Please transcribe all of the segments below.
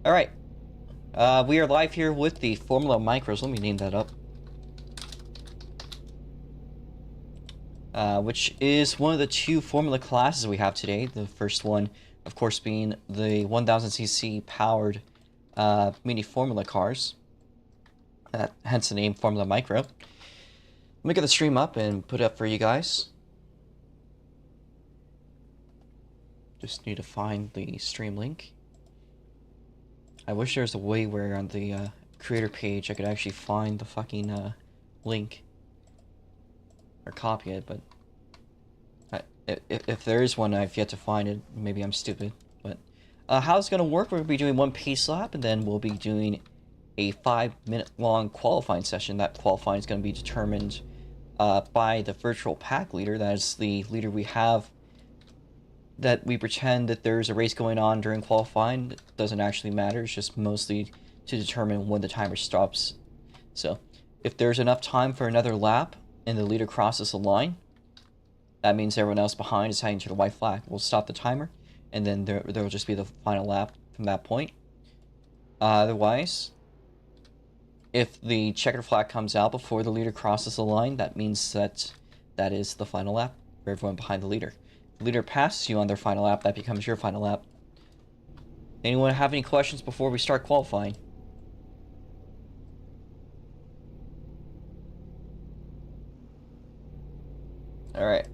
Alright. We are live here with the Formula Micros. Let me name that up. Which is one of the two Formula classes we have today. The first one, of course, being the 1000cc powered mini Formula cars. Hence the name Formula Micro. Let me get the stream up and put it up for you guys. Just need to find the stream link. I wish there was a way where on the creator page I could actually find the fucking link or copy it, but if there is one, I've yet to find it. Maybe I'm stupid. But how it's gonna work? We're gonna be doing one pace lap, and then we'll be doing a 5-minute long qualifying session. That qualifying is gonna be determined by the virtual pack leader. That is the leader we have. That we pretend that there's a race going on during qualifying. It doesn't actually matter. It's just mostly to determine when the timer stops. So if there's enough time for another lap and the leader crosses the line, that means everyone else behind is heading to the white flag. We'll stop the timer, and then there will just be the final lap from that point. Otherwise, if the checkered flag comes out before the leader crosses the line, that means that that is the final lap for everyone behind the leader. The leader passes you on their final lap, that becomes your final lap. Anyone have any questions before we start qualifying? Alright.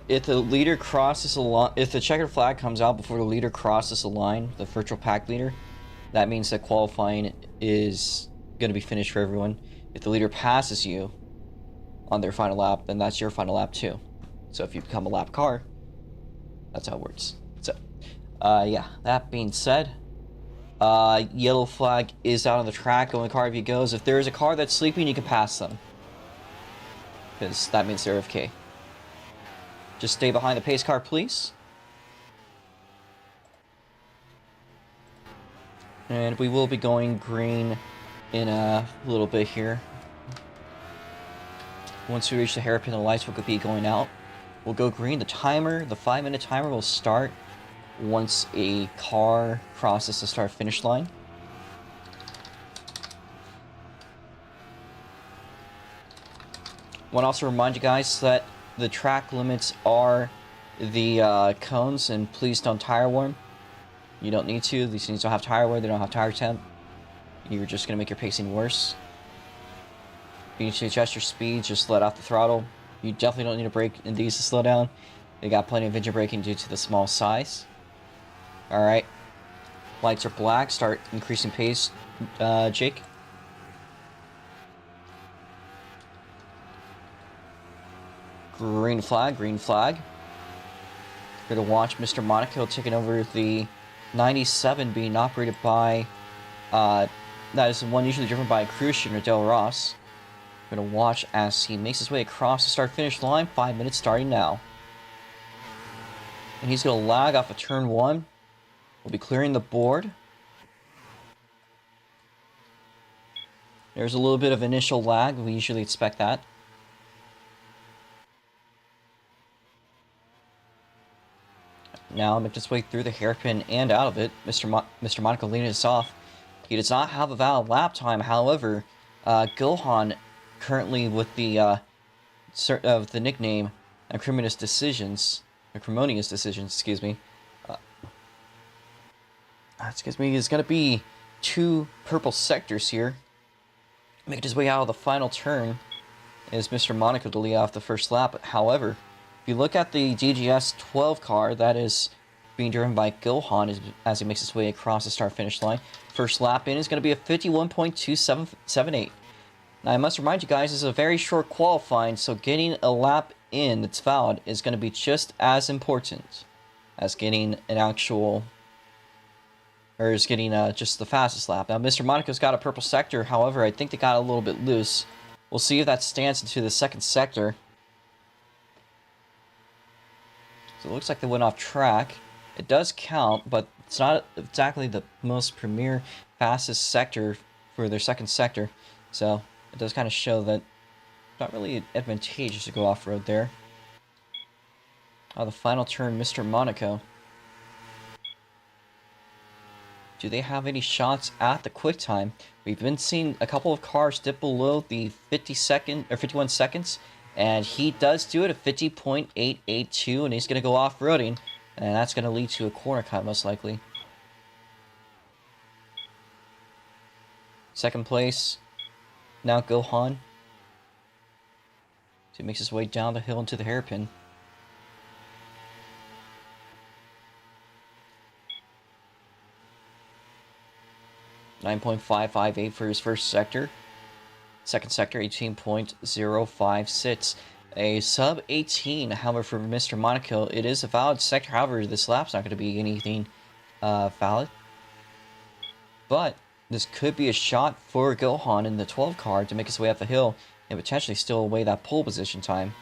If the leader crosses the line, if the checkered flag comes out before the leader crosses the line, the virtual pack leader, that means that qualifying is going to be finished for everyone. If the leader passes you on their final lap, then that's your final lap too. So if you become a lap car, that's how it works. So, yeah, that being said, yellow flag is out on the track, going car review goes. If there is a car that's sleeping, you can pass them, because that means they're AFK. Just stay behind the pace car, please. And we will be going green in a little bit here. Once we reach the hairpin, the lights will be going out. We'll go green. The timer, the 5-minute timer, will start once a car crosses the start-finish line. I want to also remind you guys that the track limits are the cones, and please don't tire warm. You don't need to. These things don't have tire wear. They don't have tire temp. You're just going to make your pacing worse. If you need to adjust your speed, just let off the throttle. You definitely don't need to brake in these to slow down. They got plenty of engine braking due to the small size. Alright. Lights are black. Start increasing pace, Jake. Green flag, green flag. We're going to watch Mr. Monaco taking over the 97 being operated by, that is the one usually driven by Christian or Del Ross. We're going to watch as he makes his way across the start-finish line. 5 minutes starting now. And he's going to lag off of turn 1. We'll be clearing the board. There's a little bit of initial lag. We usually expect that. Now make his way through the hairpin and out of it. Mr. Monaco leading us off. He does not have a valid lap time. However, Gohan, currently with the nickname Acrimonious Decisions, excuse me. Is going to be 2 purple sectors here. Making his way out of the final turn is Mr. Monaco to lead off the first lap. However, if you look at the DGS 12 car, that is being driven by Gohan as he makes his way across the start-finish line. First lap in is going to be a 51.278. Now, I must remind you guys, this is a very short qualifying, so getting a lap in that's valid is going to be just as important as getting an actual, or is getting just the fastest lap. Now, Mr. Monaco's got a purple sector, however, I think they got a little bit loose. We'll see if that stands into the second sector. So it looks like they went off track. It does count, but it's not exactly the most premier, fastest sector for their second sector. So it does kind of show that it's not really advantageous to go off-road there. The final turn, Mr. Monaco. Do they have any shots at the quick time? We've been seeing a couple of cars dip below the 51 seconds, and he does do it at 50.882, and he's going to go off-roading, and that's going to lead to a corner cut most likely. Second place, now Gohan. So he makes his way down the hill into the hairpin. .558 for his first sector. Second sector, 18.056. A sub 18, however, for Mr. Monaco. It is a valid sector, however, this lap's not going to be anything valid. But this could be a shot for Gohan in the 12 car to make his way up the hill and potentially steal away that pole position time.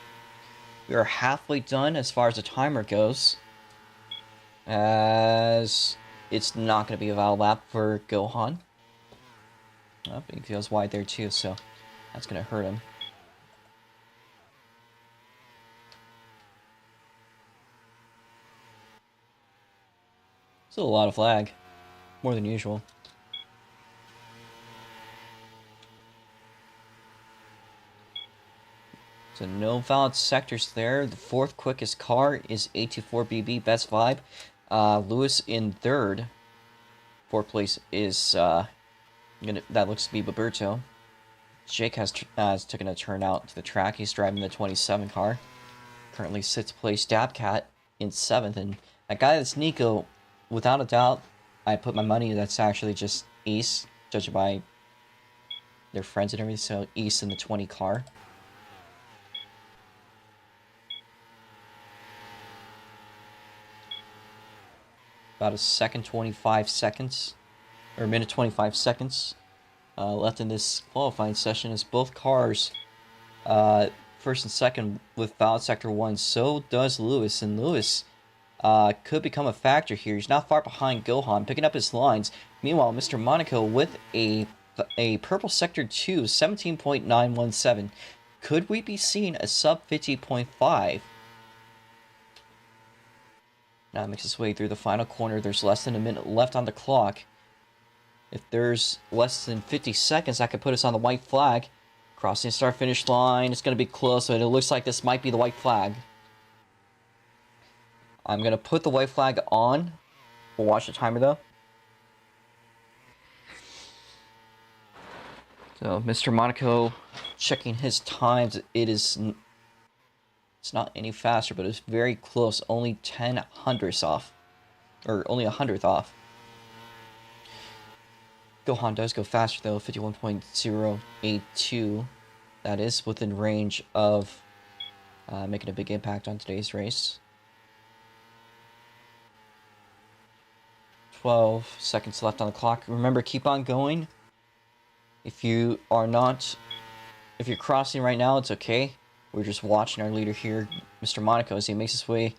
We are halfway done as far as the timer goes, as it's not going to be a valid lap for Gohan. Oh, he goes wide there too, so that's going to hurt him. Still a lot of lag, more than usual. So no valid sectors there. The fourth quickest car is 824BB, best vibe. Lewis in third. Fourth place is that looks to be Roberto. Jake has taken a turn out to the track. He's driving the 27 car. Currently sixth place Dabcat in seventh, and that guy that's Nico, without a doubt, I put my money that's actually just Ace, judging by their friends and everything. So Ace in the 20 car. About a second 25 seconds, or a minute 25 seconds left in this qualifying session, as both cars, first and second, with valid sector 1. So does Lewis, and Lewis could become a factor here. He's not far behind Gohan, picking up his lines. Meanwhile, Mr. Monaco with a purple sector 2, 17.917. Could we be seeing a sub 50.5? Now it makes its way through the final corner. There's less than a minute left on the clock. If there's less than 50 seconds, that could put us on the white flag. Crossing the start-finish line. It's going to be close, but it looks like this might be the white flag. I'm going to put the white flag on. We'll watch the timer, though. So, Mr. Monaco checking his times. It's not any faster, but it's very close. Only 10 hundredths off. Or only a hundredth off. Gohan does go faster though, 51.082. That is within range of making a big impact on today's race. 12 seconds left on the clock. Remember, keep on going. If you're crossing right now, it's okay. We're just watching our leader here, Mr. Monaco, as he makes his way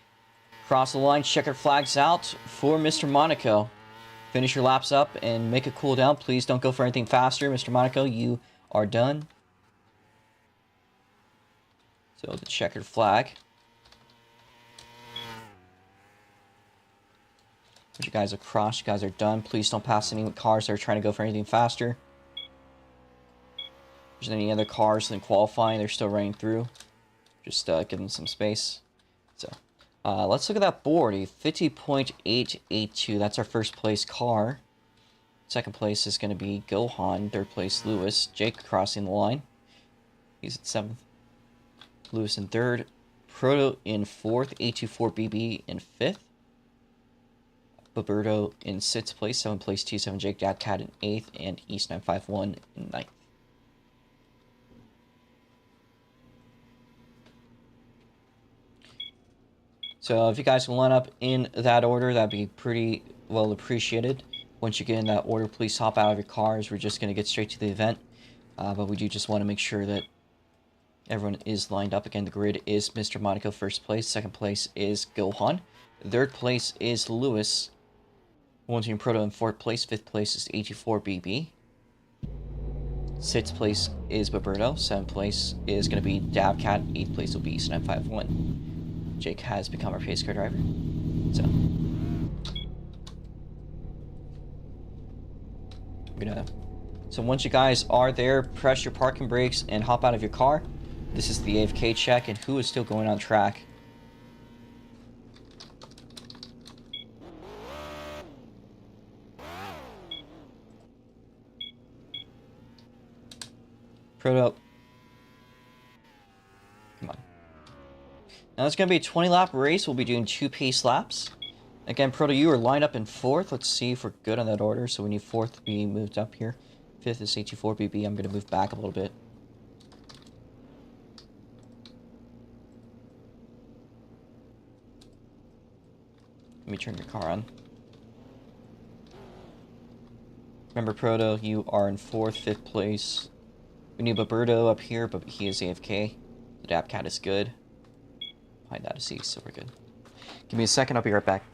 across the line. Checker flags out for Mr. Monaco. Finish your laps up and make it cool down. Please don't go for anything faster. Mr. Monaco, you are done. So the checkered flag. Put you guys across. You guys are done. Please don't pass any cars that are trying to go for anything faster. If there's any other cars in qualifying, they're still running through. Just give them some space. So let's look at that board. A 50.882. That's our first place car. Second place is going to be Gohan. Third place, Lewis. Jake crossing the line. He's at 7th. Lewis in 3rd. Proto in 4th. 824BB in 5th. Roberto in 6th place. 7th place, T7 Jake Dadcat in 8th. And East 951 in 9th. So if you guys can line up in that order, that'd be pretty well appreciated. Once you get in that order, please hop out of your cars. We're just going to get straight to the event. But we do just want to make sure that everyone is lined up. Again, the grid is Mr. Monaco, 1st place. 2nd place is Gohan. 3rd place is Lewis. 1 Team Proto in 4th place. 5th place is 84BB. 6th place is Roberto. 7th place is going to be Dabcat. 8th place will be East 951. Jake has become our pace car driver. So So once you guys are there, press your parking brakes and hop out of your car. This is the AFK check and who is still going on track. Proto. Come on. Now it's going to be a 20-lap race. We'll be doing 2 pace laps. Again, Proto, you are lined up in 4th. Let's see if we're good on that order. So we need 4th to be moved up here. 5th is AT4BB. I'm going to move back a little bit. Let me turn your car on. Remember, Proto, you are in 4th, 5th place. We need Baberto up here, but he is AFK. The Dapcat is good. Behind that is C, so we're good. Give me a second, I'll be right back.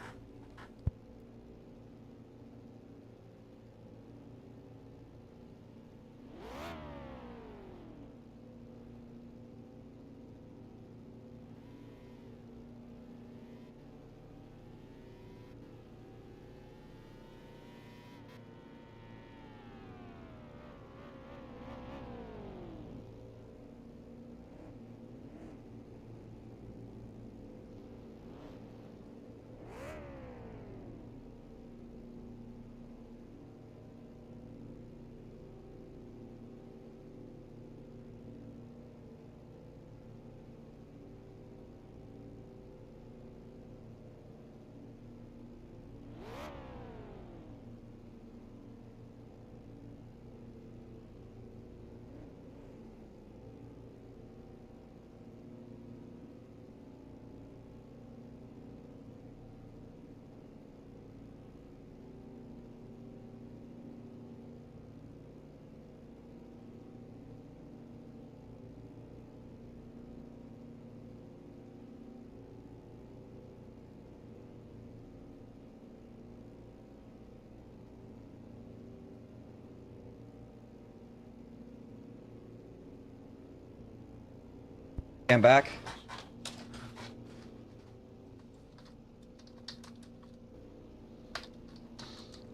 I'm back.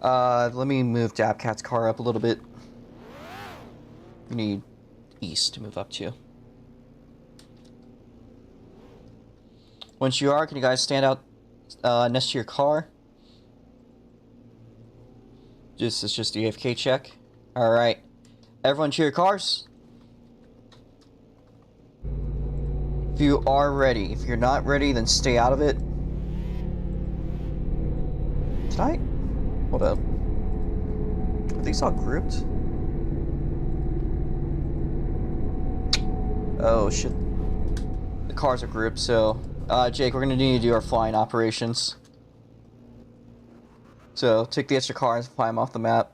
Let me move Dapcat's car up a little bit. We need east to move up to. Once you are, can you guys stand out next to your car? This is just the AFK check. Alright. Everyone to your cars. If you are ready. If you're not ready, then stay out of it. Did I? Hold up. Are these all grouped? Oh, shit. The cars are grouped, so... Jake, we're gonna need to do our flying operations. So, take the extra cars and fly them off the map.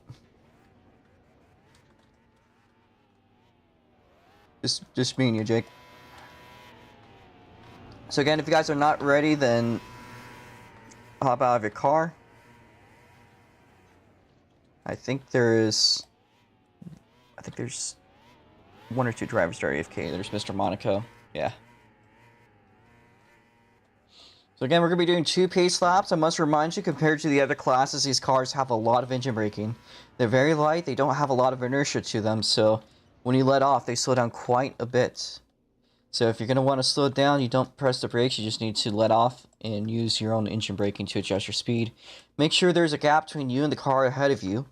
Just me and you, Jake. So again, if you guys are not ready, then hop out of your car. I think there's 1 or 2 drivers that are AFK. There's Mr. Monaco. Yeah. So again, we're going to be doing 2 pace laps. I must remind you, compared to the other classes, these cars have a lot of engine braking. They're very light. They don't have a lot of inertia to them. So when you let off, they slow down quite a bit. So if you're going to want to slow it down, you don't press the brakes. You just need to let off and use your own engine braking to adjust your speed. Make sure there's a gap between you and the car ahead of you.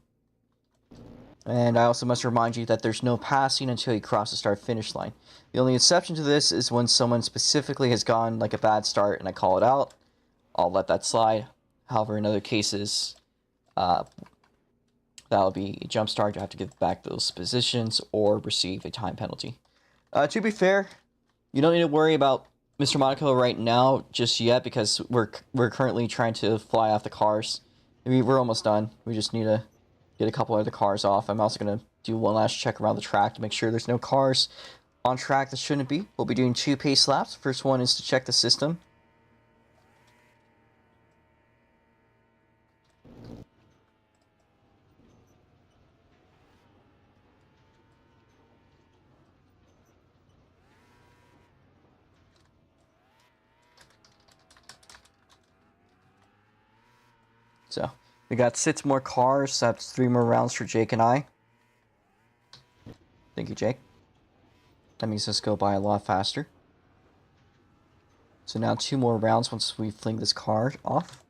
And I also must remind you that there's no passing until you cross the start-finish line. The only exception to this is when someone specifically has gone like a bad start and I call it out. I'll let that slide. However, in other cases, that'll be a jump start. You have to give back those positions or receive a time penalty. To be fair, you don't need to worry about Mr. Monaco right now just yet because we're currently trying to fly off the cars. We're almost done. We just need to get a couple other cars off. I'm also going to do one last check around the track to make sure there's no cars on track that shouldn't be. We'll be doing 2 pace laps. First one is to check the system. So, We got 6 more cars. That's 3 more rounds for Jake and I. Thank you, Jake. That makes us go by a lot faster. So now 2 more rounds once we fling this car off.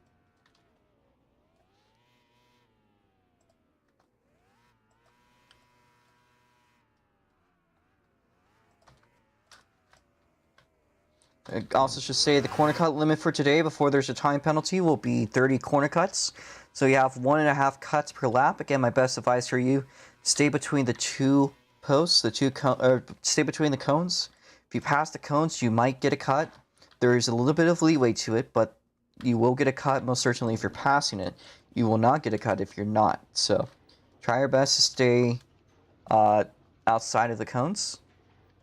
I also should say the corner cut limit for today before there's a time penalty will be 30 corner cuts. So you have 1.5 cuts per lap. Again, my best advice for you, stay between the 2 posts, stay between the cones. If you pass the cones, you might get a cut. There is a little bit of leeway to it, but you will get a cut most certainly if you're passing it. You will not get a cut if you're not. So try your best to stay outside of the cones.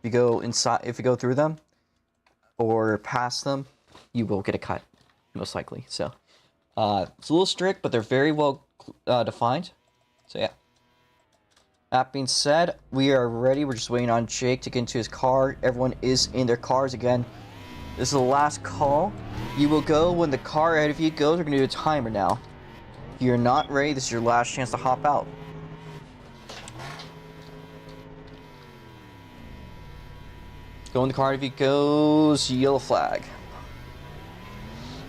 If you go through them or past them, you will get a cut, most likely. So it's a little strict, but they're very well defined. So yeah. That being said, we are ready. We're just waiting on Jake to get into his car. Everyone is in their cars again. This is the last call. You will go when the car ahead of you goes. We're going to do a timer now. If you're not ready, this is your last chance to hop out. Go when the car ahead of you goes. Yellow flag.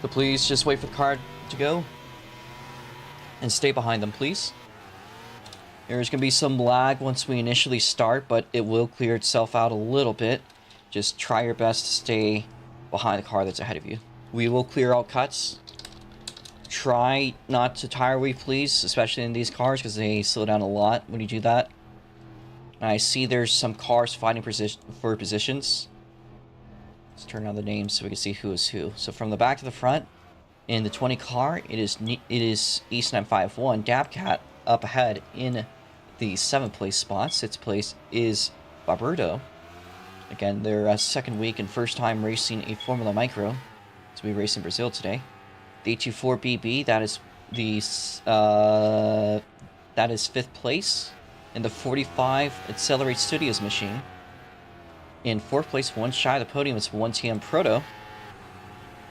So please just wait for the car to go. And stay behind them, please. There's going to be some lag once we initially start, but it will clear itself out a little bit. Just try your best to stay behind the car that's ahead of you. We will clear out cuts. Try not to tire weave, please, especially in these cars, because they slow down a lot when you do that. And I see there's some cars fighting for positions. Let's turn on the names so we can see who is who. So from the back to the front, in the 20 car, it is E951 Dabcat up ahead in the 7th place spot. 6th place is Barberto. Again, their second week and first time racing a Formula Micro. So we race in Brazil today. The 824BB, that is 5th place in the 45 Accelerate Studios machine. In 4th place, one shy of the podium, is 1TM Proto.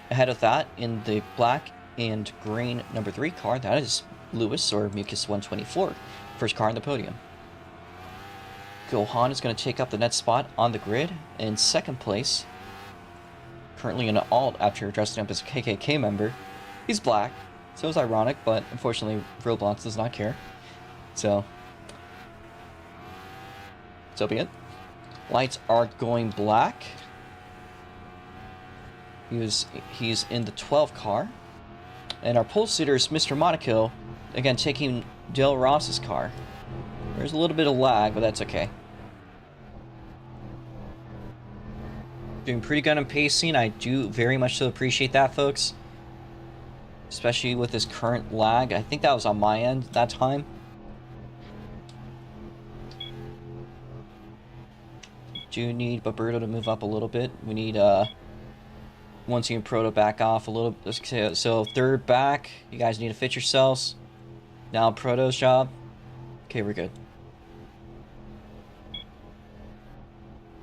Ahead of that, in the black and green number 3 car, that is Lewis, or Mucus 124, first car on the podium. Gohan is going to take up the next spot on the grid in 2nd place. Currently in an alt after dressing up as a KKK member. He's black, so it's ironic, but unfortunately Roblox does not care. So be it. Lights are going black. He's in the 12 car. And our pole sitter is Mr. Monaco, again taking Del Ross's car. There's a little bit of lag, but that's okay. Doing pretty good on pacing. I do very much so appreciate that, folks. Especially with this current lag. I think that was on my end that time. Do need Baberto to move up a little bit. We need one team Proto back off a little. So 3rd back. You guys need to fit yourselves. Now Proto's job. Okay, we're good.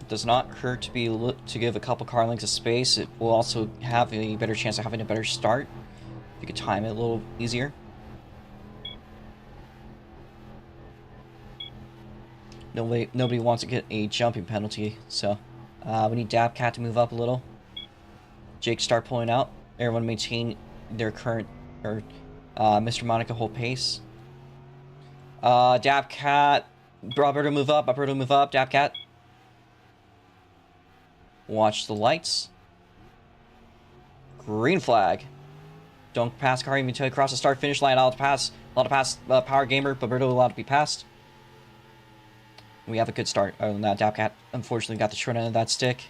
It does not hurt to give a couple car lengths of space. It will also have a better chance of having a better start. If you could time it a little easier. Nobody wants to get a jumping penalty, so we need Dabcat to move up a little. Jake start pulling out. Everyone maintain their current, or Mr. Monaco hold pace. Dabcat, Roberto move up, Dabcat. Watch the lights. Green flag. Don't pass car even until you cross the start-finish line. Allowed to pass Power Gamer, Roberto allowed to be passed. We have a good start. Other than that, Dabcat unfortunately got the short end of that stick.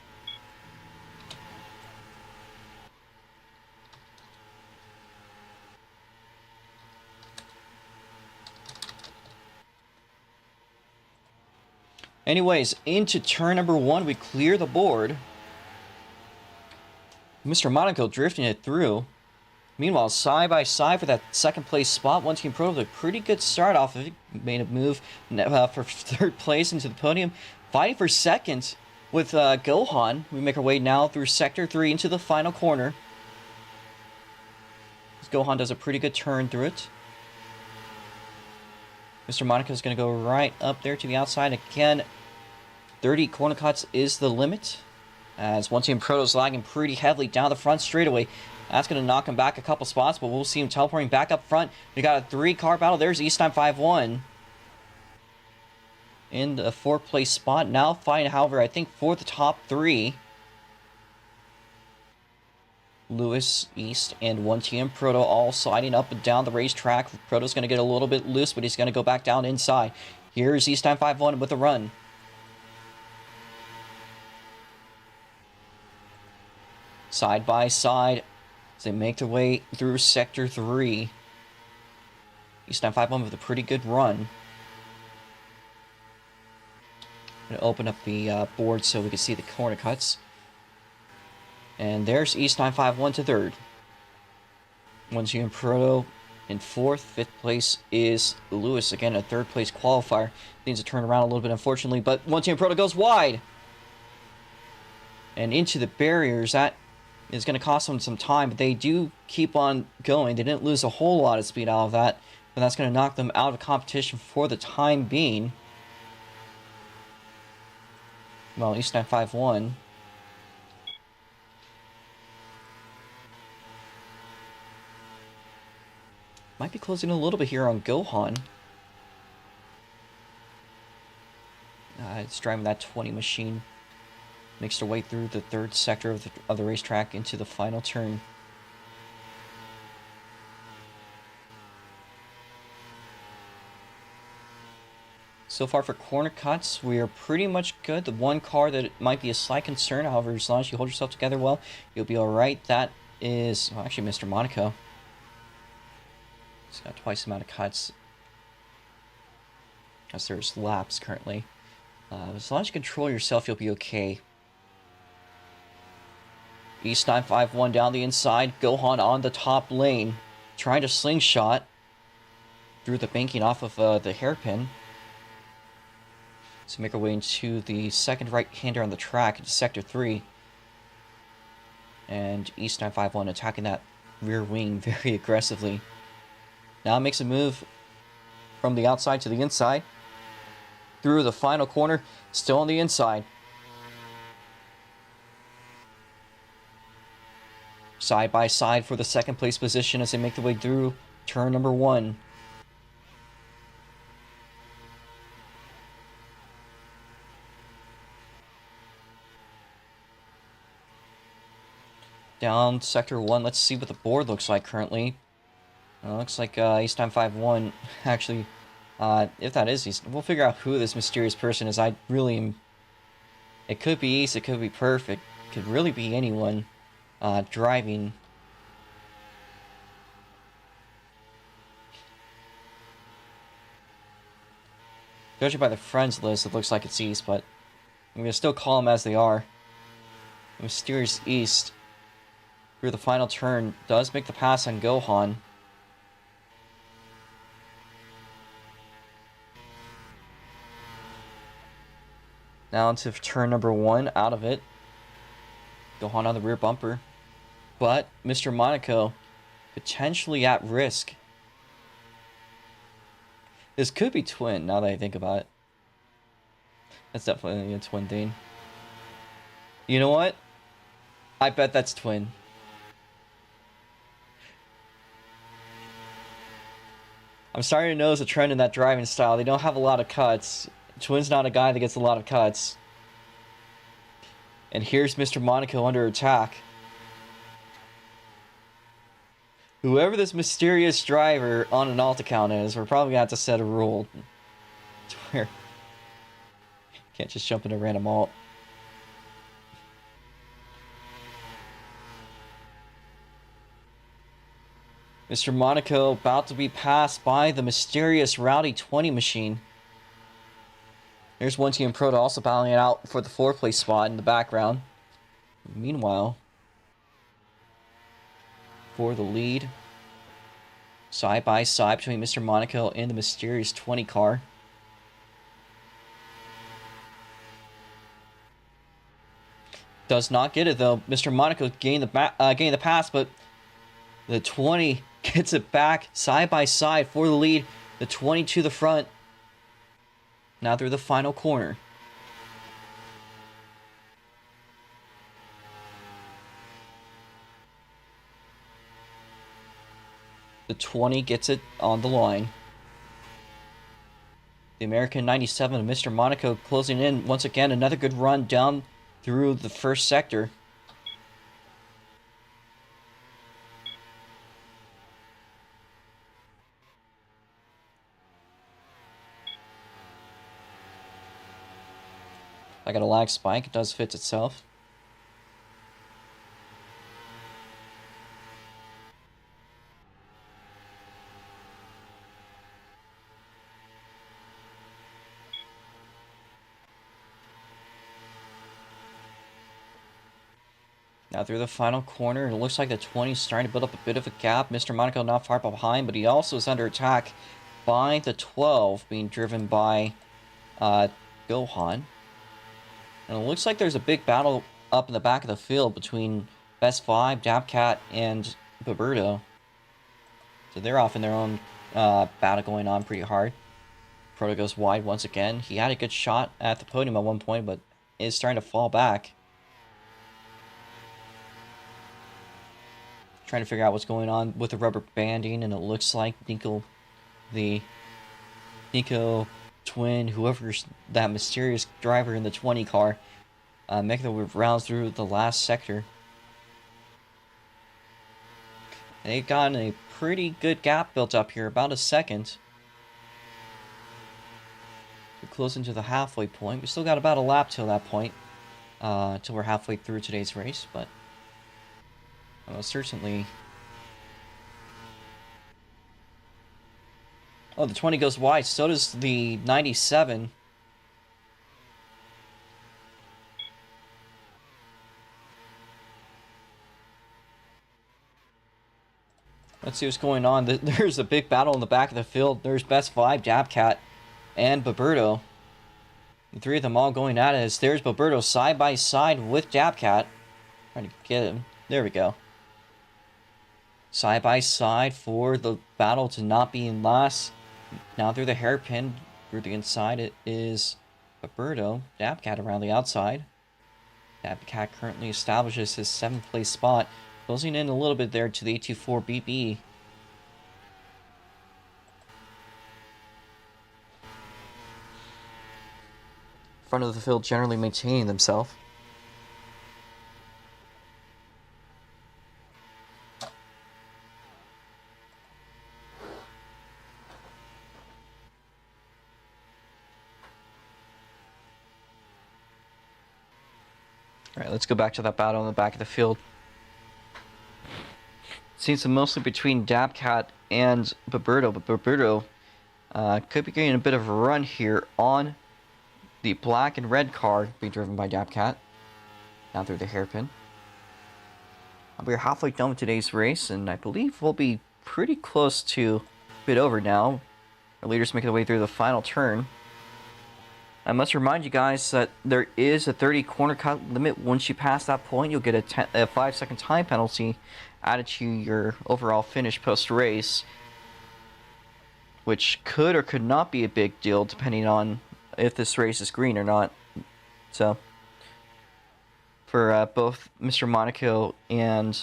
Anyways, into turn number 1, we clear the board. Mr. Monaco drifting it through. Meanwhile, side by side for that 2nd place spot, one team Pro with a pretty good start off of it. Made a move for 3rd place into the podium. Fighting for 2nd with Gohan. We make our way now through Sector 3 into the final corner. Gohan does a pretty good turn through it. Mr. Monaco is going to go right up there to the outside. Again, 30 corner cuts is the limit. As One Team Proto's lagging pretty heavily down the front straightaway. That's going to knock him back a couple spots, but we'll see him teleporting back up front. We got a 3-car battle. There's Easttime 5-1 in the 4th place spot. Now fighting, however, I think for the top 3. Lewis, East, and One Team Proto all sliding up and down the racetrack. Proto's going to get a little bit loose, but he's going to go back down inside. Here's Easttime 5-1 with a run. Side by side as they make their way through Sector 3. Easttime 5-1 with a pretty good run. I'm going to open up the board so we can see the corner cuts. And there's Easttime 5-1 to 3rd. One Team Proto in 4th. 5th place is Lewis. Again, a 3rd place qualifier. Needs to turn around a little bit, unfortunately. But One Team Proto goes wide. And into the barriers. That is going to cost them some time. But they do keep on going. They didn't lose a whole lot of speed out of that. But that's going to knock them out of competition for the time being. Well, Easttime 5-1. Might be closing a little bit here on Gohan. It's driving that 20 machine. Makes their way through the 3rd sector of the racetrack into the final turn. So far for corner cuts, we are pretty much good. The one car that might be a slight concern, however, as long as you hold yourself together well, you'll be alright. That is, well, actually, Mr. Monaco. He's got twice the amount of cuts as there's laps currently. As long as you control yourself, you'll be okay. Easttime 5-1 down the inside. Gohan on the top lane. Trying to slingshot through the banking off of the hairpin. So make our way into the second right-hander on the track into Sector 3. And Easttime 5-1 attacking that rear wing very aggressively. Now makes a move from the outside to the inside. Through the final corner, still on the inside. Side by side for the 2nd place position as they make their way through turn number 1. Down Sector 1, let's see what the board looks like currently. Looks like Easttime 5-1, actually, if that is East, we'll figure out who this mysterious person is. I really am, it could be East, it could be Perfect, it could really be anyone driving. Judging by the friends list, it looks like it's East, but I'm going to still call them as they are. The mysterious East, through the final turn, does make the pass on Gohan. Now into turn number 1, out of it. Gohan on the rear bumper. But Mr. Monaco potentially at risk. This could be Twin, now that I think about it. That's definitely a Twin thing. You know what? I bet that's Twin. I'm starting to notice a trend in that driving style. They don't have a lot of cuts. Twin's not a guy that gets a lot of cuts. And here's Mr. Monaco under attack. Whoever this mysterious driver on an alt account is, we're probably going to have to set a rule to where you can't just jump into random alt. Mr. Monaco about to be passed by the mysterious Rowdy 20 machine. There's One Team Proto also battling it out for the 4th place spot in the background. Meanwhile, for the lead, side by side between Mr. Monaco and the mysterious 20 car. Does not get it though. Mr. Monaco gained the pass, but the 20 gets it back side by side for the lead. The 20 to the front. Now through the final corner. The 20 gets it on the line. The American 97, Mr. Monaco, closing in once again. Another good run down through the first sector. I got a lag spike. It does fit itself. Now through the final corner, it looks like the 20 is starting to build up a bit of a gap. Mr. Monaco not far behind, but he also is under attack by the 12, being driven by Gohan. And it looks like there's a big battle up in the back of the field between Best Vibe, Dabcat, and Baberto. So they're off in their own battle going on pretty hard. Proto goes wide once again. He had a good shot at the podium at one point, but is starting to fall back. Trying to figure out what's going on with the rubber banding, and it looks like Nico twin, whoever's that mysterious driver in the 20 car, making their rounds through the last sector. They've gotten a pretty good gap built up here, about a second. We're closing to the halfway point. We still got about a lap till that point, till we're halfway through today's race, but certainly. Oh, the 20 goes wide. So does the 97. Let's see what's going on. There's a big battle in the back of the field. There's Best Vibe, Dabcat, and Baberto. The three of them all going at it. There's Baberto side by side with Dabcat. Trying to get him. There we go. Side by side for the battle to not be in last. Now through the hairpin, through the inside, it is Baberto. Dabcat around the outside. Dabcat currently establishes his 7th place spot. Closing in a little bit there to the 824 BB. Front of the field generally maintaining themselves. Alright, let's go back to that battle in the back of the field. Seems to mostly between Dabcat and Baberto, but Baberto could be getting a bit of a run here on the black and red car being driven by Dabcat. Down through the hairpin. We're halfway done with today's race, and I believe we'll be pretty close to a bit over now. Our leaders making their way through the final turn. I must remind you guys that there is a 30 corner cut limit. Once you pass that point, you'll get a 5-second time penalty added to your overall finish post-race, which could or could not be a big deal depending on if this race is green or not. So, for both Mr. Monaco and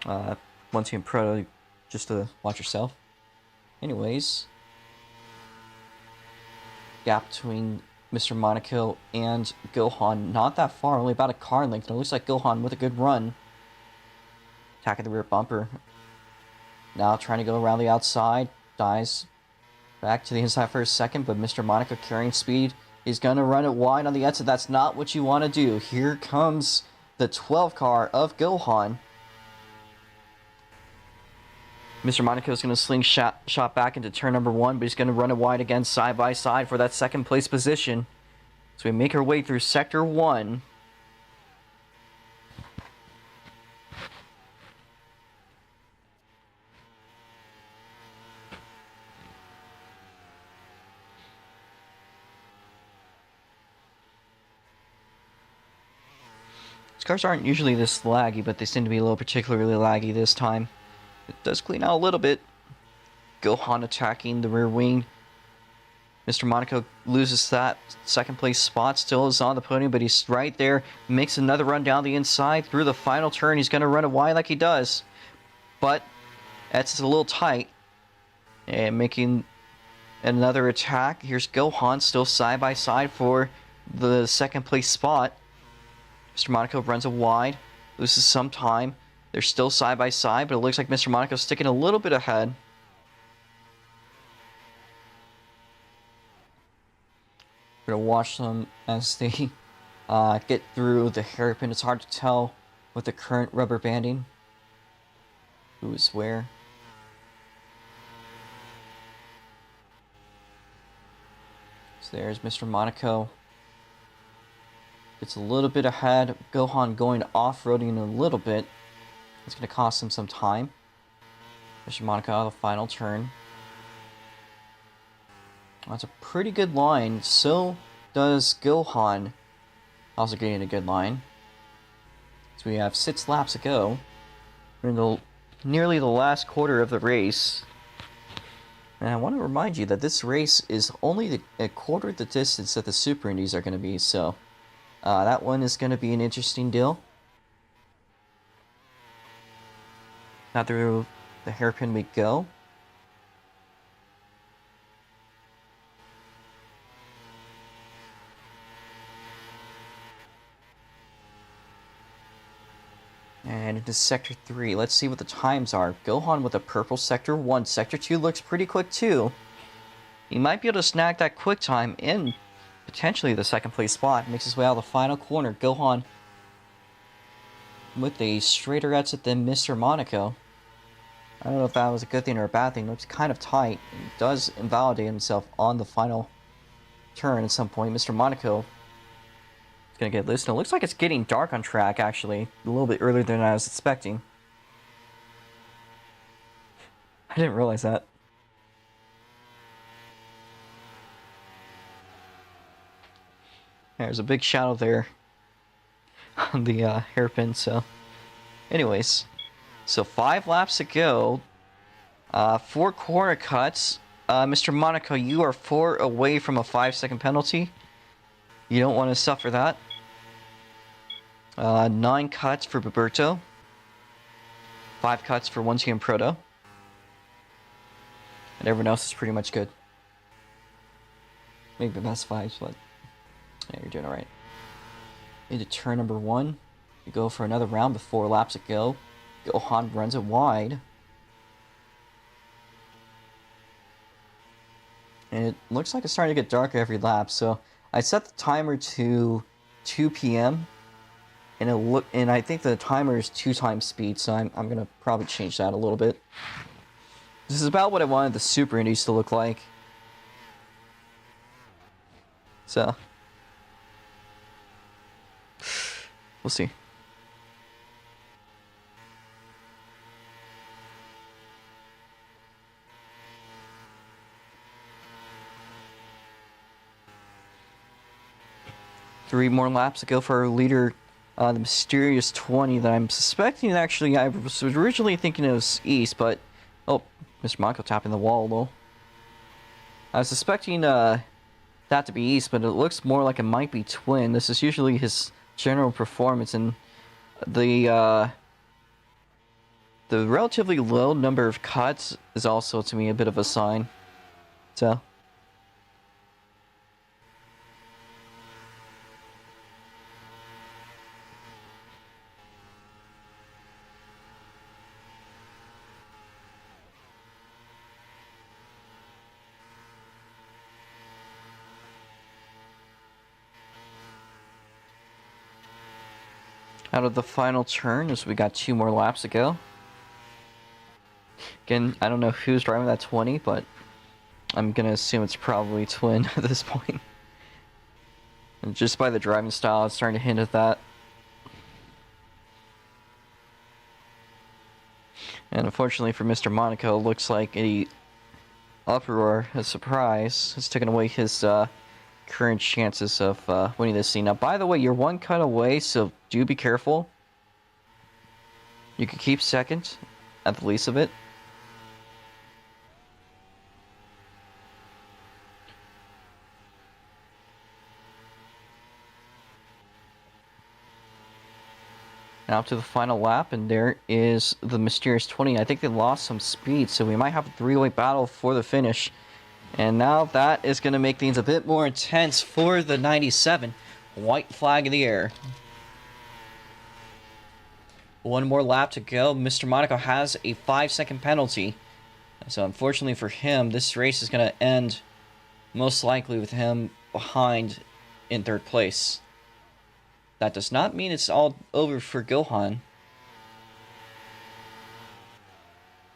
One Team Proto, just to watch yourself. Anyways, gap between Mr. Monaco and Gohan not that far, only about a car length, and it looks like Gohan with a good run. Attacking the rear bumper. Now trying to go around the outside, dies back to the inside for a second, but Mr. Monaco carrying speed. He's going to run it wide on the exit. That's not what you want to do. Here comes the 12 car of Gohan. Mr. Monaco is going to slingshot back into turn number 1, but he's going to run it wide again side by side for that 2nd place position. So we make our way through Sector 1. These cars aren't usually this laggy, but they seem to be a little particularly laggy this time. It does clean out a little bit. Gohan attacking the rear wing. Mr. Monaco loses that second place spot, still is on the podium, but he's right there. Makes another run down the inside through the final turn. He's going to run it wide like he does, but that's a little tight. And making another attack. Here's Gohan still side by side for the second place spot. Mr. Monaco runs it wide, loses some time. They're still side by side, but it looks like Mr. Monaco's sticking a little bit ahead. We're gonna watch them as they get through the hairpin. It's hard to tell with the current rubber banding who is where. So there's Mr. Monaco. It's a little bit ahead. Gohan going off-roading a little bit. It's going to cost him some time. Mr. Monaco out of the final turn. That's a pretty good line. So does Gohan. Also getting a good line. So we have 6 laps to go. We're in nearly the last quarter of the race. And I want to remind you that this race is only a quarter of the distance that the Super Indies are going to be. So that one is going to be an interesting deal. Now through the hairpin we go. And into Sector 3. Let's see what the times are. Gohan with a purple Sector 1. Sector 2 looks pretty quick too. He might be able to snag that quick time in potentially the second place spot. Makes his way out of the final corner. Gohan with a straighter exit than Mr. Monaco. I don't know if that was a good thing or a bad thing. It looks kind of tight. He does invalidate himself on the final turn at some point. Mr. Monaco is going to get loose. And it looks like it's getting dark on track, actually. A little bit earlier than I was expecting. I didn't realize that. There's a big shadow there on the hairpin, so... Anyways, so 5 laps to go. 4 corner cuts. Mr. Monaco, you are 4 away from a 5-second penalty. You don't want to suffer that. 9 cuts for Roberto. 5 cuts for 1TM Proto. And everyone else is pretty much good. Maybe the best 5s, but... Yeah, you're doing alright. Into turn number 1. You go for another round with 4 laps to go. Gohan runs it wide. And it looks like it's starting to get darker every lap, so I set the timer to 2 p.m. And I think the timer is 2 times speed, so I'm gonna probably change that a little bit. This is about what I wanted the Super Indies to look like. So we'll see. Three more laps to go for our leader, the mysterious 20 that I'm suspecting actually, I was originally thinking it was East, but... Oh, Mr. Monaco tapping the wall, though. I was suspecting that to be East, but it looks more like it might be Twin. This is usually his general performance, and the relatively low number of cuts is also, to me, a bit of a sign. So... out of the final turn, as we got 2 more laps to go. Again, I don't know who's driving that 20, but I'm gonna assume it's probably Twin at this point. And just by the driving style, it's starting to hint at that. And unfortunately for Mr. Monaco, it looks like a uproar, a surprise, has taken away his current chances of winning this scene. Now, by the way, you're 1 cut away, so do be careful. You could keep second, at the least of it. Now to the final lap, and there is the mysterious 20. I think they lost some speed, so we might have a three-way battle for the finish. And now that is going to make things a bit more intense for the 97. White flag in the air. One more lap to go. Mr. Monaco has a 5-second penalty. So unfortunately for him, this race is going to end most likely with him behind in third place. That does not mean it's all over for Gohan.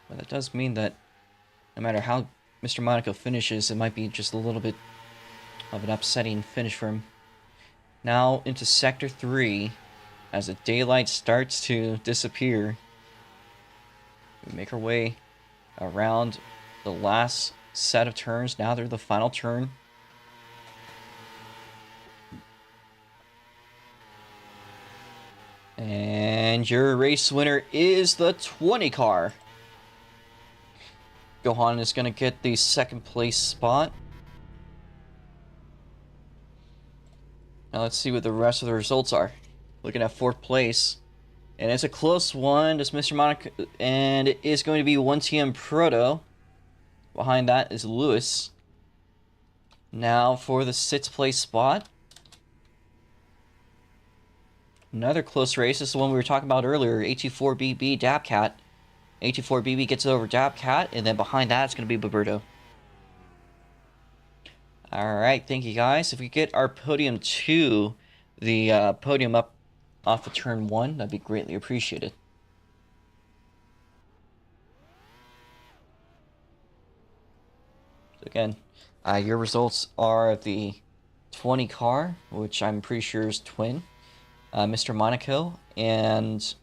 But that does mean that no matter how Mr. Monaco finishes, it might be just a little bit of an upsetting finish for him. Now into Sector 3, as the daylight starts to disappear. We make our way around the last set of turns. Now they're the final turn. And your race winner is the 20 car. Gohan is going to get the second place spot. Now let's see what the rest of the results are. Looking at 4th place. And it's a close one. It's Mr. Monaco. And it is going to be 1TM Proto. Behind that is Lewis. Now for the 6th place spot. Another close race. This is the one we were talking about earlier. A24BB Dabcat. A24BB gets over Dabcat. And then behind that it's going to be Baberto. Alright, thank you guys. If we get our podium 2, the podium up off of turn 1, that'd be greatly appreciated. So again, your results are the 20 car, which I'm pretty sure is Twin, Mr. Monaco, and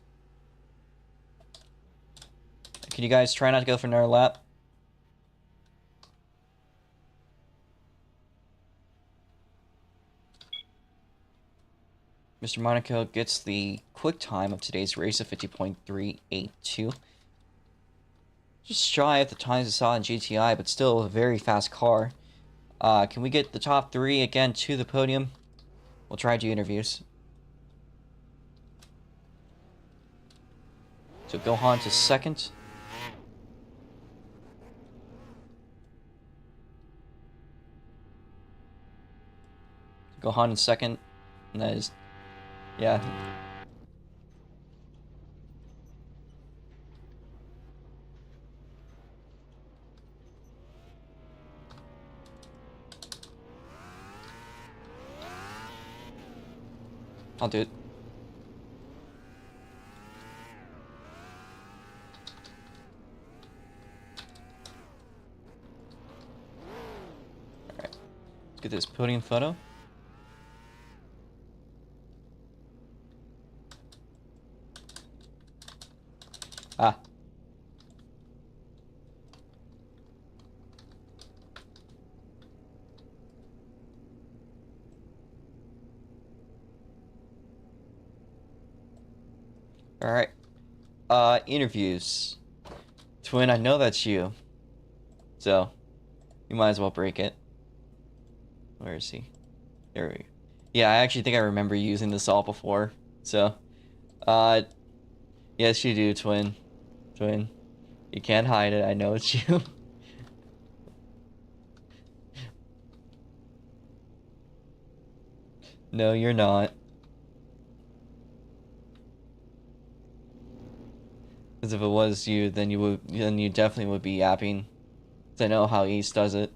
can you guys try not to go for another lap? Mr. Monaco gets the quick time of today's race of 50.382. Just shy of the times we saw in GTI, but still a very fast car. Can we get the top 3 again to the podium? We'll try to do interviews. So Gohan to 2nd. Gohan in 2nd. And that is... yeah. I'll do it. Alright. Let's get this podium photo. Ah. Alright. Interviews. Twin, I know that's you. So, you might as well break it. Where is he? There we go. Yeah, I actually think I remember using this all before. So, yes you do, Twin. Twin. You can't hide it, I know it's you. No, you're not. Because if it was you, then you definitely would be yapping. 'Cause I know how East does it.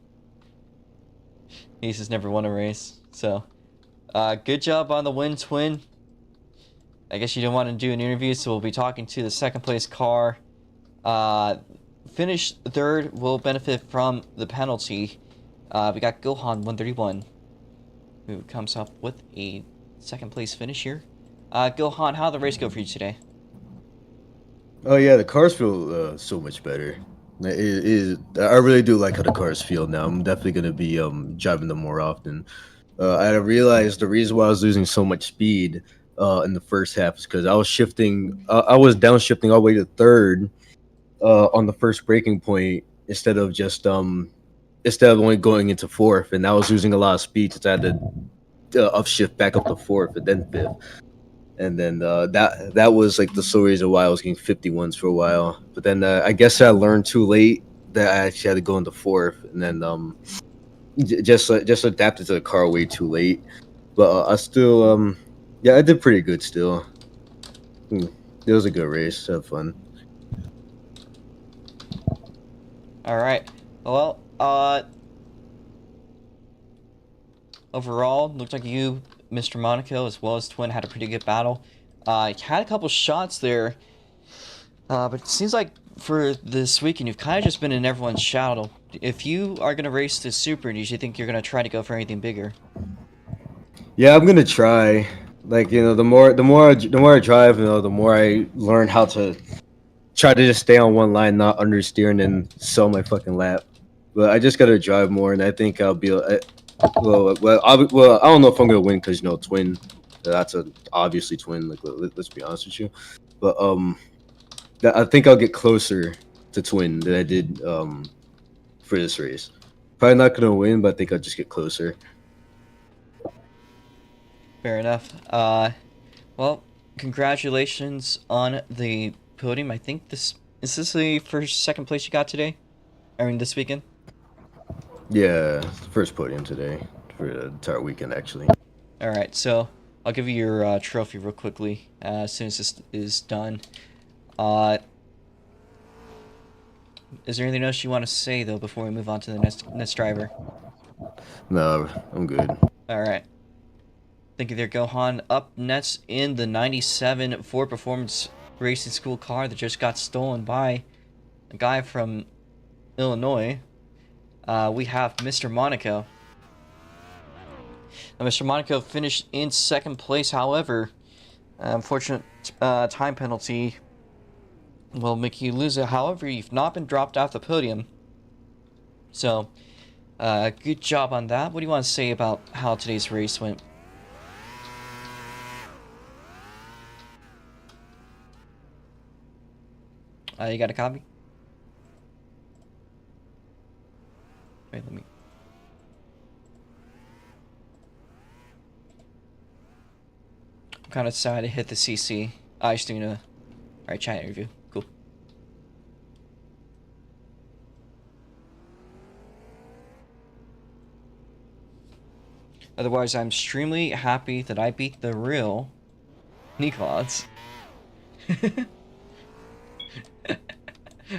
East has never won a race, so good job on the win, Twin. I guess you don't want to do an interview, so we'll be talking to the 2nd place car. Finish 3rd will benefit from the penalty. We got Gohan 131, who comes up with a 2nd place finish here. Gohan, how'd the race go for you today? Oh yeah, the cars feel so much better. I really do like how the cars feel now. I'm definitely gonna be driving them more often. I realized the reason why I was losing so much speed in the first half is because I was shifting. I was downshifting all the way to 3rd on the first braking point instead of only going into 4th, and I was losing a lot of speed since I had to upshift back up to 4th and then 5th. and then that was like the sole reason why I was getting 51s for a while. But then I guess I learned too late that I actually had to go into fourth, and then just adapted to the car way too late. But I still yeah, I did pretty good still. It was a good race. Have fun. All right. Well, overall, looked like you, Mr. Monaco, as well as Twin, had a pretty good battle. Had a couple shots there, but it seems like for this weekend, you've kind of just been in everyone's shadow. If you are going to race the Super, do you think you're going to try to go for anything bigger? Yeah, I'm gonna try. Like, the more I drive, the more I learn how to try to just stay on one line, not understeering and sell my fucking lap. But I just gotta drive more, and I think I'll be. I don't know if I'm gonna win because Twin. That's a obviously Twin. Like, let's be honest with you. But I think I'll get closer to Twin than I did for this race. Probably not gonna win, but I think I'll just get closer. Fair enough. Well, congratulations on the podium. I think this is this the second place you got today? I mean, this weekend? Yeah, first podium today for the entire weekend, actually. Alright, so I'll give you your trophy real quickly as soon as this is done. Is there anything else you want to say, though, before we move on to the next driver? No, I'm good. Alright. Thank you there, Gohan. Up next in the 97 Ford Performance Racing School car that just got stolen by a guy from Illinois, we have Mr. Monaco. Now, Mr. Monaco finished in second place, however, unfortunate time penalty will make you lose it. However, you've not been dropped off the podium. So, good job on that. What do you want to say about how today's race went? You got a copy? Wait, let me... I'm kind of sad to hit the CC. I just doing a... Alright, chat interview. Cool. Otherwise, I'm extremely happy that I beat the real Mods.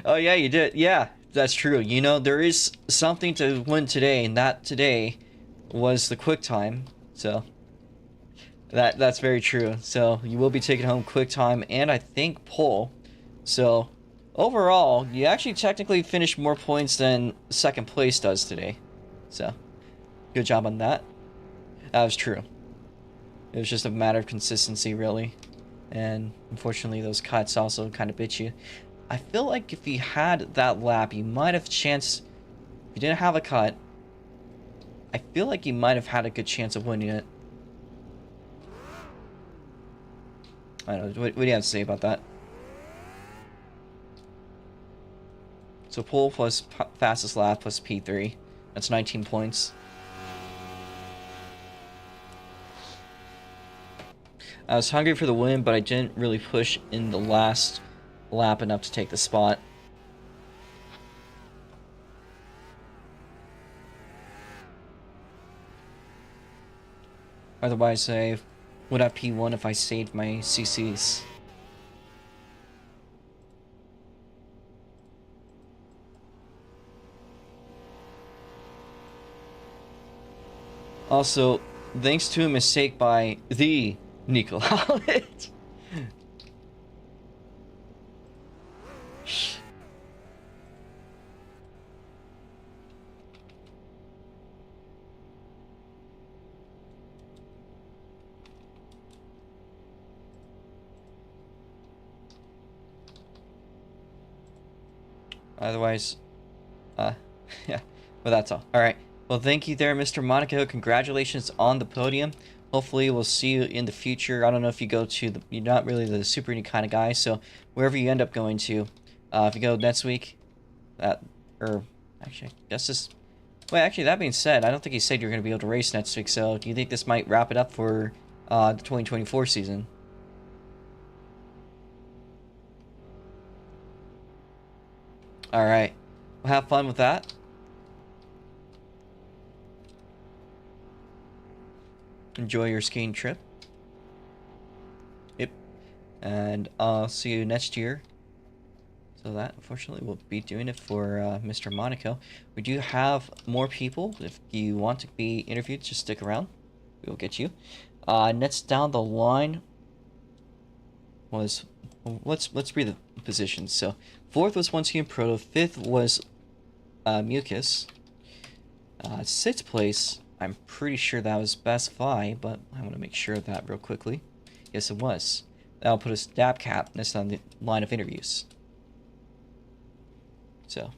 Oh yeah, you did. Yeah, that's true. You know, there is something to win today, and that today was the quick time. So that's very true. So you will be taking home quick time and I think pole. So overall, you actually technically finished more points than second place does today. So good job on that. That was true. It was just a matter of consistency, really. And unfortunately, those cuts also kind of bit you. I feel like if you had that lap, you might have a chance. If you didn't have a cut, I feel like you might have had a good chance of winning it. I don't know. What do you have to say about that? So pole plus fastest lap plus P3. That's 19 points. I was hungry for the win, but I didn't really push in the last lap enough to take the spot. Otherwise, I would have P1 if I saved my CCs. Also, thanks to a mistake by the Nico Howlett. Otherwise, yeah, well, that's all. Alright, well, thank you there, Mr. Monaco. Congratulations on the podium. Hopefully, we'll see you in the future. I don't know if you go to the... You're not really the Super Indy kind of guy, so wherever you end up going to, if you go next week, or actually, I guess this... Wait, actually, that being said, I don't think you said you're going to be able to race next week, so do you think this might wrap it up for the 2024 season? All right. Well, have fun with that. Enjoy your skiing trip. Yep. And I'll see you next year. So that, unfortunately, will be doing it for Mr. Monaco. We do have more people. If you want to be interviewed, just stick around. We will get you. Next down the line was, well, let's read the positions. So fourth was One Team Proto. Fifth was Mucus. Sixth place, I'm pretty sure that was Best Fi, but I want to make sure of that real quickly. Yes, it was. That'll put us Dab Cap next on the line of interviews. So,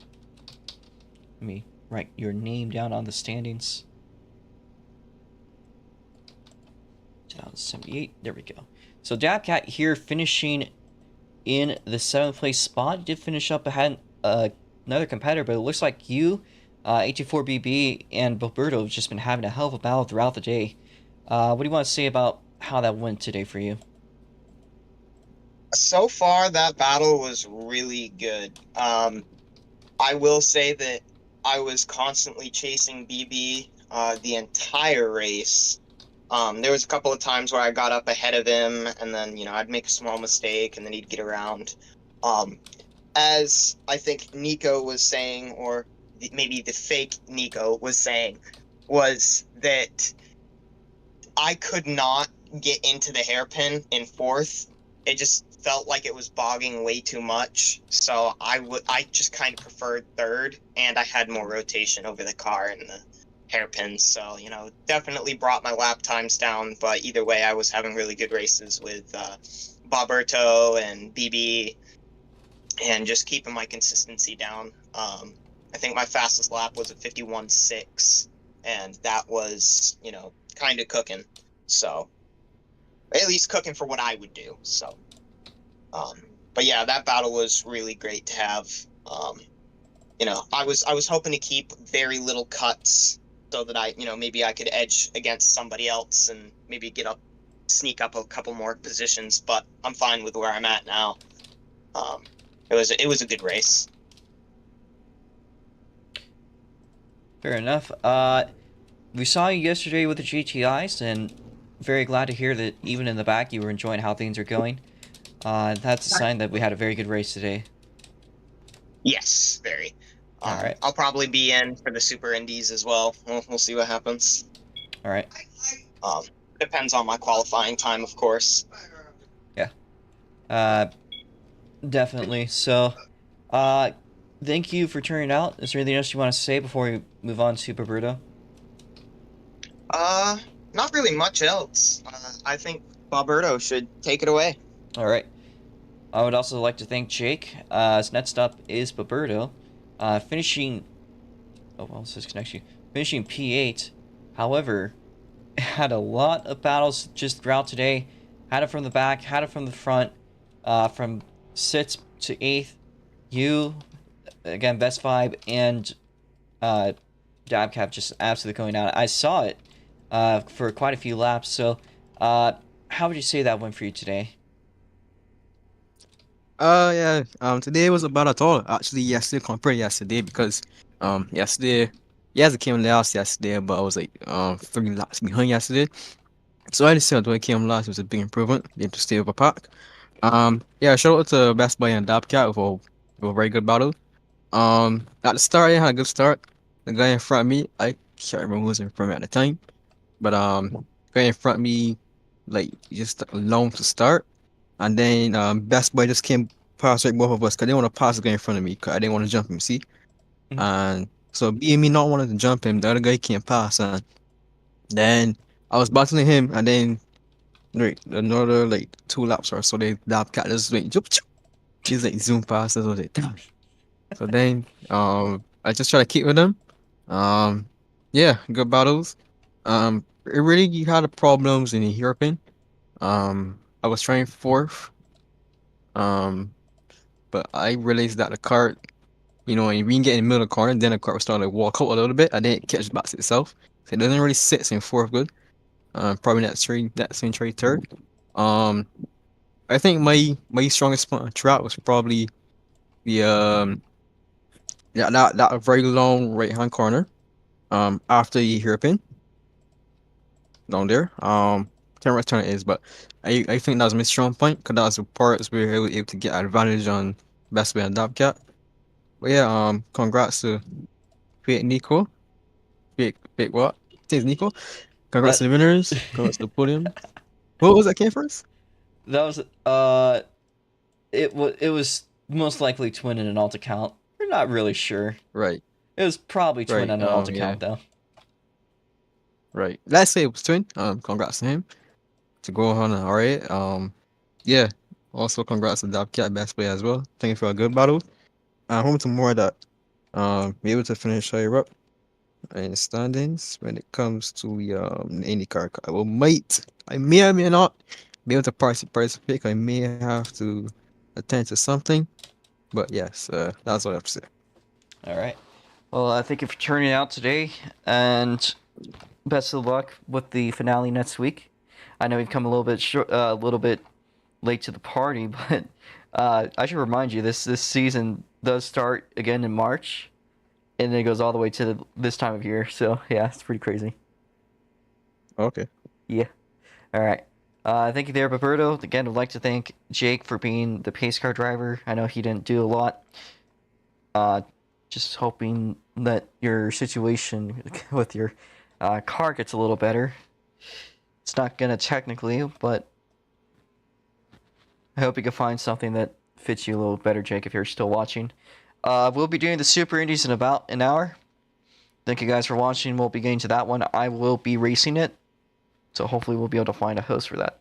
let me write your name down on the standings. 2078, there we go. So Dabcat here finishing in the 7th place spot. Did finish up ahead another competitor, but it looks like you, 84BB, and Boberto have just been having a hell of a battle throughout the day. What do you want to say about how that went today for you? So far, that battle was really good. I will say that I was constantly chasing BB the entire race. There was a couple of times where I got up ahead of him, and then, I'd make a small mistake, and then he'd get around. As I think Nico was saying, or maybe the fake Nico was saying, was that I could not get into the hairpin in fourth. It just felt like it was bogging way too much. So I just kind of preferred third, and I had more rotation over the car and the hairpins. So, definitely brought my lap times down. But either way, I was having really good races with Boberto and BB, and just keeping my consistency down. I think my fastest lap was a 51.6, and that was, kind of cooking. So, at least cooking for what I would do. So, but yeah, that battle was really great to have. I was hoping to keep very little cuts so that I, maybe I could edge against somebody else and maybe sneak up a couple more positions. But I'm fine with where I'm at now. It was a good race. Fair enough. We saw you yesterday with the GTIs, and very glad to hear that even in the back you were enjoying how things are going. That's a sign that we had a very good race today. Yes, very. All right. I'll probably be in for the Super Indies as well. We'll see what happens. All right. Depends on my qualifying time, of course. Yeah. Definitely. So, thank you for turning out. Is there anything else you want to say before we move on to Roberto? Not really much else. I think Boberto should take it away. All right. I would also like to thank Jake. As next up is Boberto, finishing. Oh well, this connects you. Finishing P8. However, had a lot of battles just throughout today. Had it from the back, had it from the front, from 6th to 8th. You, again, Best Vibe and Dabcap just absolutely going out. I saw it for quite a few laps. So, how would you say that went for you today? Yeah. Today was about at all. Actually, yesterday compared to yesterday because yesterday, yes, I came last yesterday, but I was like 3 laps behind yesterday. So I decided when I came last, it was a big improvement. Being to stay over pack. Yeah. Shout out to Best Buy and Dabcat for a very good battle. At the start, I had a good start. The guy in front of me, I can't remember who was in front of me at the time, but guy in front of me, like just long to start. And then Best Boy just came past like both of us because they want to pass the guy in front of me because I didn't want to jump him, see? Mhm. And so being me not wanting to jump him, the other guy came past and then I was battling him and then like another like 2 laps or so they dab cat just like jump, she's like zoom past us. I was like, damn. So then I just try to keep with them. Um yeah, good battles. It really had the problems in the European. I was trying fourth. Um But I realized that the cart, when you get in the middle of the car, and then the cart will start to walk out a little bit, and then it catches back to itself. So it doesn't really sit in fourth good. Probably that same trade third. Um, I think my strongest spot on track was probably the Yeah, that very long right hand corner. After you hairpin down there. Can't remember what turn it is, but I think that was my strong point because that's the parts where he was able to get advantage on best way and dab cat. But yeah, congrats to Fake Nico. Fake what? I think it's Nico. Congrats That to the winners. Congrats to the podium. What was that came first? that was it was most likely twin in an alt account. We're not really sure. Right, It was probably twin right. on an alt Yeah, account though. right. Let's say it was twin. Congrats to him to go on. All right. Yeah. Also, congrats to Dabcat best player as well. Thank you for a good battle. I hope tomorrow that be able to finish higher up in the standings when it comes to the IndyCar. I will I may or may not be able to participate. I may have to attend to something, but yes, that's what I have to say. All right. Well, thank you for turning out today, and best of luck with the finale next week. I know we've come a little bit short, a little bit late to the party, but I should remind you this season does start again in March, and then it goes all the way to this time of year. So yeah, it's pretty crazy. Okay. Yeah. All right. Thank you there, Roberto. Again, I'd like to thank Jake for being the pace car driver. I know he didn't do a lot. Just hoping that your situation with your car gets a little better. It's not gonna technically, but I hope you can find something that fits you a little better, Jake, if you're still watching. We'll be doing the Super Indies in about an hour. Thank you guys for watching. We'll be getting to that one. I will be racing it, so hopefully we'll be able to find a host for that.